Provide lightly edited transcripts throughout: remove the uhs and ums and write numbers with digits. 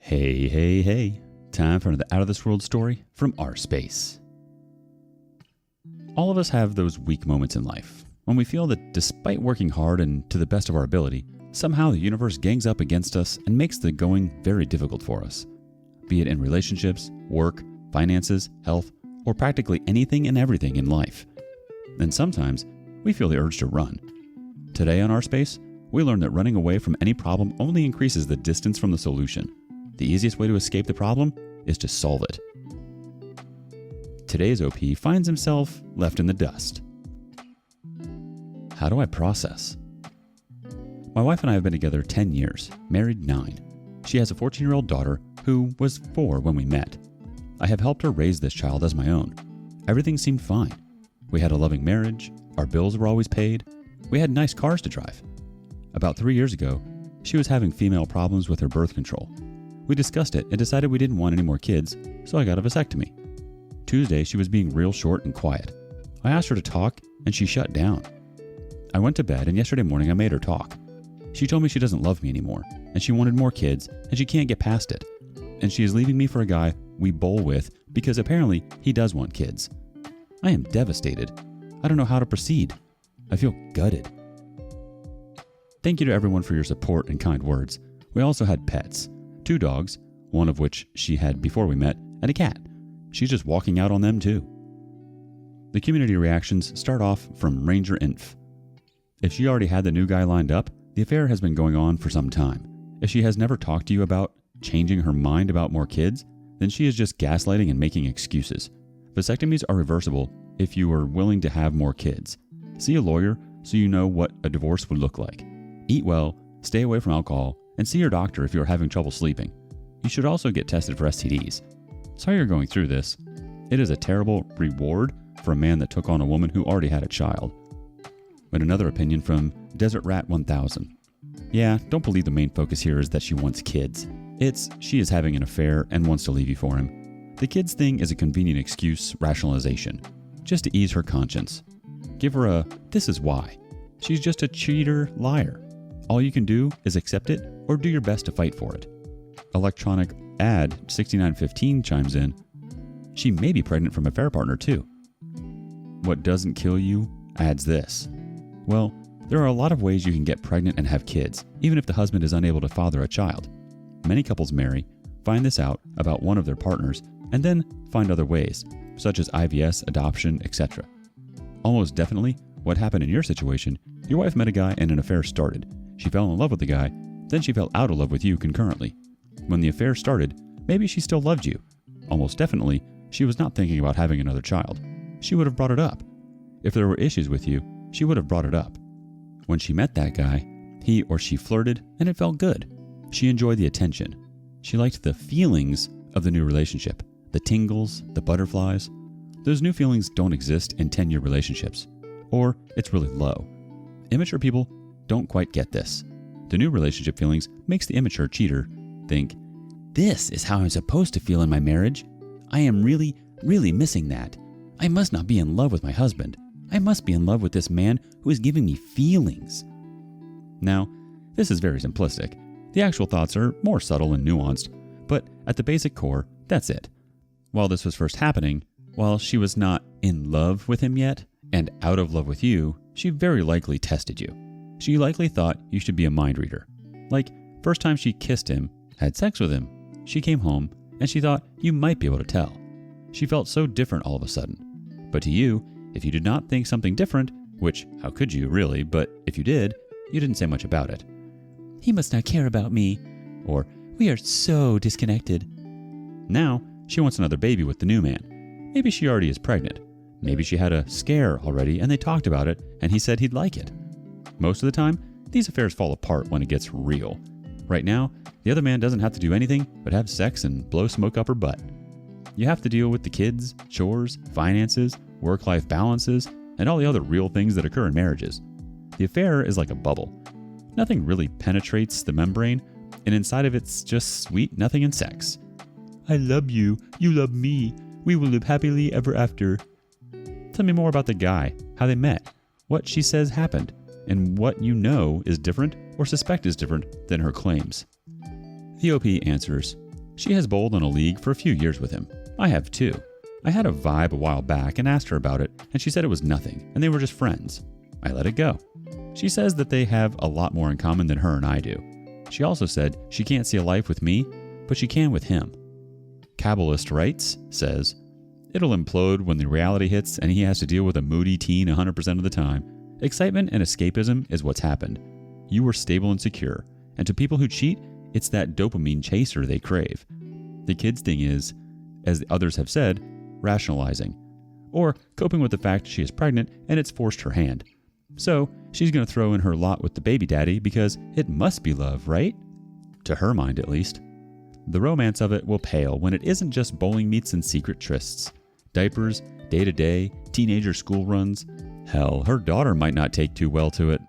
Hey, hey, hey. Time for another Out of This World story from rSpace. All of us have those weak moments in life when we feel that despite working hard and to the best of our ability, somehow the universe gangs up against us and makes the going very difficult for us. Be it in relationships, work, finances, health, or practically anything and everything in life. And sometimes we feel the urge to run. Today on rSpace, we learn that running away from any problem only increases the distance from the solution. The easiest way to escape the problem is to solve it. Today's OP finds himself left in the dust. How do I process? My wife and I have been together 10 years, married 9. She has a 14-year-old daughter who was 4 when we met. I have helped her raise this child as my own. Everything seemed fine. We had a loving marriage, our bills were always paid, we had nice cars to drive. About 3 years ago, she was having female problems with her birth control. We discussed it and decided we didn't want any more kids, so I got a vasectomy. Tuesday, she was being real short and quiet. I asked her to talk, and she shut down. I went to bed, and yesterday morning I made her talk. She told me she doesn't love me anymore, and she wanted more kids, and she can't get past it. And she is leaving me for a guy we bowl with because apparently he does want kids. I am devastated. I don't know how to proceed. I feel gutted. Thank you to everyone for your support and kind words. We also had pets. 2 dogs, one of which she had before we met, and a cat. She's just walking out on them too. The community reactions start off from Ranger Inf. If she already had the new guy lined up, the affair has been going on for some time. If she has never talked to you about changing her mind about more kids, then she is just gaslighting and making excuses. Vasectomies are reversible if you are willing to have more kids. See a lawyer so you know what a divorce would look like. Eat well, stay away from alcohol, and see your doctor if you are having trouble sleeping. You should also get tested for STDs. Sorry you're going through this. It is a terrible reward for a man that took on a woman who already had a child. But another opinion from Desert Rat 1000. Yeah, don't believe the main focus here is that she wants kids. It's she is having an affair and wants to leave you for him. The kids thing is a convenient excuse rationalization, just to ease her conscience. Give her a "this is why." She's just a cheater liar. All you can do is accept it or do your best to fight for it. Electronic ad 6915 chimes in. She may be pregnant from a affair partner too. What doesn't kill you adds this. Well, there are a lot of ways you can get pregnant and have kids, even if the husband is unable to father a child. Many couples marry, find this out about one of their partners, and then find other ways, such as IVS, adoption, etc. Almost definitely, what happened in your situation, your wife met a guy and an affair started. She fell in love with the guy, then she fell out of love with you concurrently. When the affair started, maybe she still loved you. Almost definitely, she was not thinking about having another child. She would have brought it up. If there were issues with you, she would have brought it up. When she met that guy, he or she flirted, and it felt good. She enjoyed the attention. She liked the feelings of the new relationship, the tingles, the butterflies. Those new feelings don't exist in 10-year relationships, or it's really low. Immature people don't quite get this. The new relationship feelings makes the immature cheater think, this is how I'm supposed to feel in my marriage. I am really, really missing that. I must not be in love with my husband. I must be in love with this man who is giving me feelings. Now, this is very simplistic. The actual thoughts are more subtle and nuanced, but at the basic core, that's it. While this was first happening, while she was not in love with him yet and out of love with you, she very likely tested you. She likely thought you should be a mind reader. Like, first time she kissed him, had sex with him, she came home, and she thought you might be able to tell. She felt so different all of a sudden. But to you, if you did not think something different, which how could you really, but if you did, you didn't say much about it. He must not care about me, or we are so disconnected. Now, she wants another baby with the new man. Maybe she already is pregnant. Maybe she had a scare already and they talked about it and he said he'd like it. Most of the time, these affairs fall apart when it gets real. Right now, the other man doesn't have to do anything but have sex and blow smoke up her butt. You have to deal with the kids, chores, finances, work-life balances, and all the other real things that occur in marriages. The affair is like a bubble. Nothing really penetrates the membrane, and inside of it's just sweet nothing and sex. I love you, you love me, we will live happily ever after. Tell me more about the guy, how they met, what she says happened, and what you know is different or suspect is different than her claims. The OP answers, She has bowled in a league for a few years with him. I have too. I had a vibe a while back and asked her about it, and she said it was nothing, and they were just friends. I let it go. She says that they have a lot more in common than her and I do. She also said she can't see a life with me, but she can with him. Kabbalist Writes says, it'll implode when the reality hits and he has to deal with a moody teen 100% of the time. Excitement and escapism is what's happened. You were stable and secure, and to people who cheat, it's that dopamine chaser they crave. The kid's thing is, as others have said, rationalizing, or coping with the fact she is pregnant and it's forced her hand. So she's going to throw in her lot with the baby daddy because it must be love, right? To her mind, at least. The romance of it will pale when it isn't just bowling meets and secret trysts. Diapers, day-to-day, teenager school runs. Hell, her daughter might not take too well to it.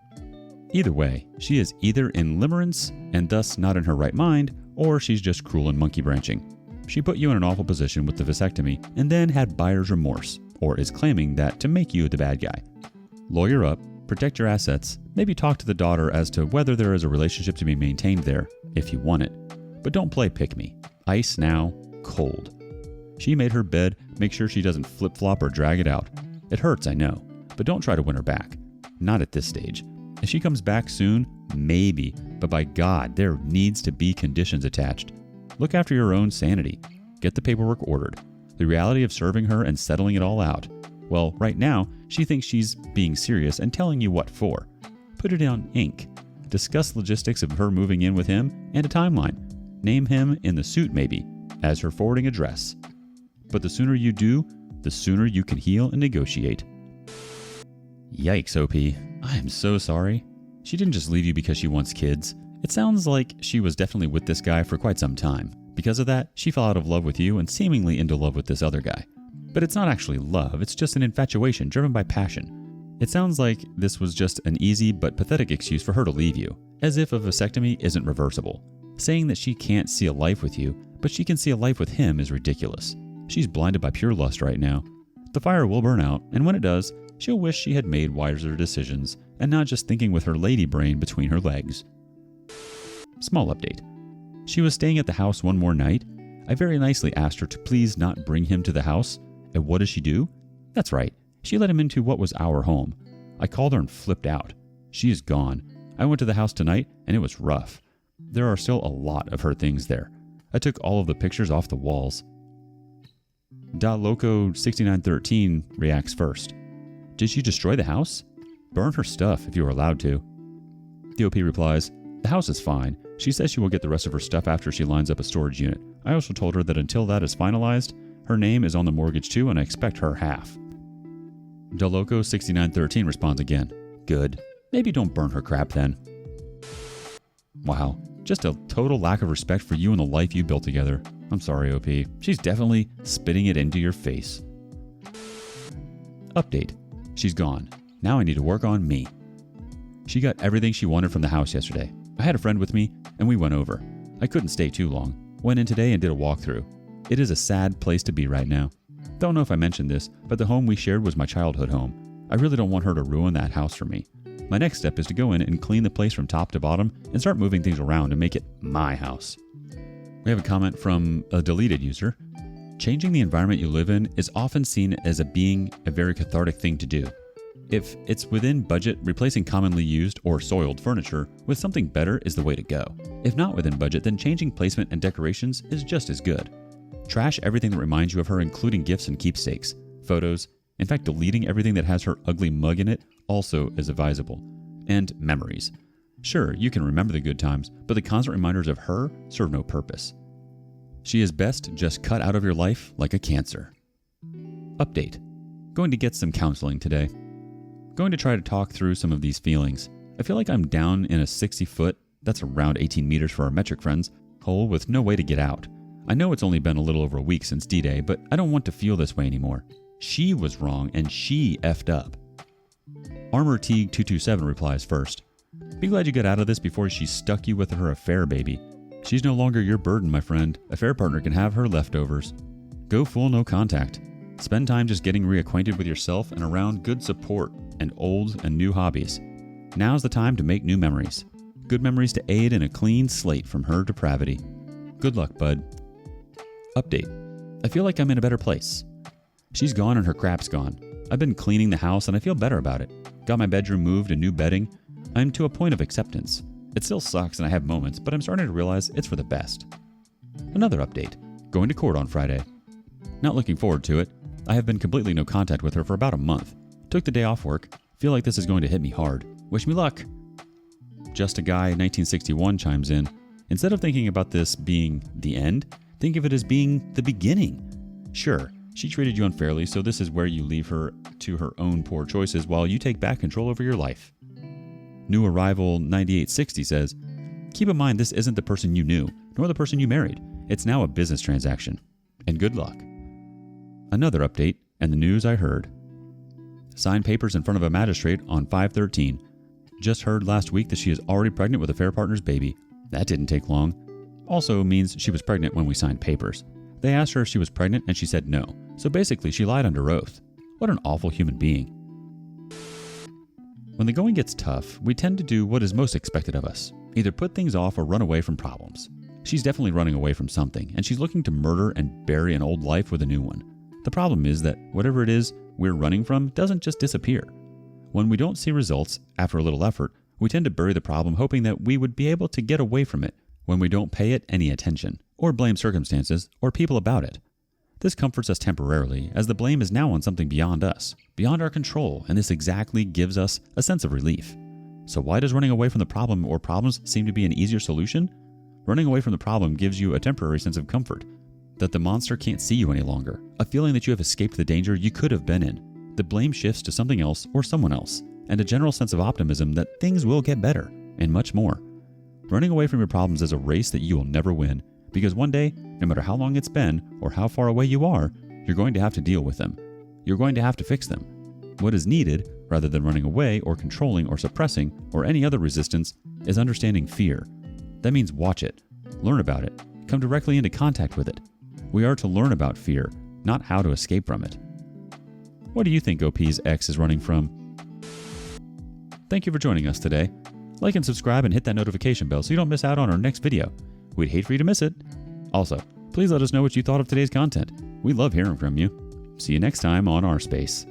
Either way, she is either in limerence and thus not in her right mind, or she's just cruel and monkey branching. She put you in an awful position with the vasectomy and then had buyer's remorse, or is claiming that to make you the bad guy. Lawyer up, protect your assets, maybe talk to the daughter as to whether there is a relationship to be maintained there, if you want it. But don't play pick-me. Ice now, cold. She made her bed, make sure she doesn't flip-flop or drag it out. It hurts, I know, but don't try to win her back. Not at this stage. If she comes back soon, maybe, but by God, there needs to be conditions attached. Look after your own sanity. Get the paperwork ordered. The reality of serving her and settling it all out. Well, right now, she thinks she's being serious and telling you what for. Put it on ink. Discuss logistics of her moving in with him and a timeline. Name him in the suit maybe, as her forwarding address. But the sooner you do, the sooner you can heal and negotiate. Yikes, OP. I am so sorry. She didn't just leave you because she wants kids. It sounds like she was definitely with this guy for quite some time. Because of that, she fell out of love with you and seemingly into love with this other guy. But it's not actually love, it's just an infatuation driven by passion. It sounds like this was just an easy but pathetic excuse for her to leave you, as if a vasectomy isn't reversible. Saying that she can't see a life with you, but she can see a life with him is ridiculous. She's blinded by pure lust right now. The fire will burn out, and when it does, she'll wish she had made wiser decisions and not just thinking with her lady brain between her legs. Small update. She was staying at the house one more night. I very nicely asked her to please not bring him to the house. And what does she do? That's right. She let him into what was our home. I called her and flipped out. She is gone. I went to the house tonight and it was rough. There are still a lot of her things there. I took all of the pictures off the walls. Loco6913 reacts first. Did she destroy the house? Burn her stuff if you were allowed to. The OP replies, the house is fine. She says she will get the rest of her stuff after she lines up a storage unit. I also told her that until that is finalized, her name is on the mortgage too and I expect her half. Loco6913 responds again. Good. Maybe don't burn her crap then. Wow. Just a total lack of respect for you and the life you built together. I'm sorry, OP. She's definitely spitting it into your face. Update. She's gone. Now I need to work on me. She got everything she wanted from the house yesterday. I had a friend with me, and we went over. I couldn't stay too long. Went in today and did a walkthrough. It is a sad place to be right now. Don't know if I mentioned this, but the home we shared was my childhood home. I really don't want her to ruin that house for me. My next step is to go in and clean the place from top to bottom and start moving things around and make it my house. We have a comment from a deleted user. Changing the environment you live in is often seen as being a very cathartic thing to do. If it's within budget, replacing commonly used or soiled furniture with something better is the way to go. If not within budget, then changing placement and decorations is just as good. Trash everything that reminds you of her, including gifts and keepsakes, photos. In fact, deleting everything that has her ugly mug in it also is advisable. And memories. Sure, you can remember the good times, but the constant reminders of her serve no purpose. She is best just cut out of your life like a cancer. Update. Going to get some counseling today. Going to try to talk through some of these feelings. I feel like I'm down in a 60-foot, that's around 18 meters for our metric friends, hole with no way to get out. I know it's only been a little over a week since D-Day, but I don't want to feel this way anymore. She was wrong and she effed up. Armor Teague 227 replies first. Be glad you got out of this before she stuck you with her affair baby. She's no longer your burden, my friend. Affair partner can have her leftovers. Go full no contact. Spend time just getting reacquainted with yourself and around good support and old and new hobbies. Now's the time to make new memories. Good memories to aid in a clean slate from her depravity. Good luck, bud. Update. I feel like I'm in a better place. She's gone and her crap's gone. I've been cleaning the house and I feel better about it. Got my bedroom moved and new bedding. I'm to a point of acceptance. It still sucks and I have moments, but I'm starting to realize it's for the best. Another update. Going to court on Friday. Not looking forward to it. I have been completely no contact with her for about a month. Took the day off work. Feel like this is going to hit me hard. Wish me luck. Just a Guy 1961 chimes in. Instead of thinking about this being the end, think of it as being the beginning. Sure, she treated you unfairly, so this is where you leave her to her own poor choices while you take back control over your life. New Arrival 9860 says, keep in mind this isn't the person you knew, nor the person you married. It's now a business transaction. And good luck. Another update, and the news I heard. Signed papers in front of a magistrate on 5/13. Just heard last week that she is already pregnant with a fair partner's baby. That didn't take long. Also means she was pregnant when we signed papers. They asked her if she was pregnant and she said no. So basically she lied under oath. What an awful human being. When the going gets tough, we tend to do what is most expected of us. Either put things off or run away from problems. She's definitely running away from something, and she's looking to murder and bury an old life with a new one. The problem is that whatever it is we're running from doesn't just disappear. When we don't see results after a little effort, we tend to bury the problem hoping that we would be able to get away from it when we don't pay it any attention, or blame circumstances or people about it. This comforts us temporarily, as the blame is now on something beyond us, beyond our control, and this exactly gives us a sense of relief. So why does running away from the problem or problems seem to be an easier solution? Running away from the problem gives you a temporary sense of comfort, that the monster can't see you any longer, a feeling that you have escaped the danger you could have been in. The blame shifts to something else or someone else, and a general sense of optimism that things will get better, and much more. Running away from your problems is a race that you will never win, because one day, no matter how long it's been or how far away you are, you're going to have to deal with them. You're going to have to fix them. What is needed, rather than running away or controlling or suppressing or any other resistance, is understanding fear. That means watch it, learn about it, come directly into contact with it. We are to learn about fear, not how to escape from it. What do you think OP's ex is running from? Thank you for joining us today. Like and subscribe and hit that notification bell so you don't miss out on our next video. We'd hate for you to miss it. Also, please let us know what you thought of today's content. We love hearing from you. See you next time on rSpace.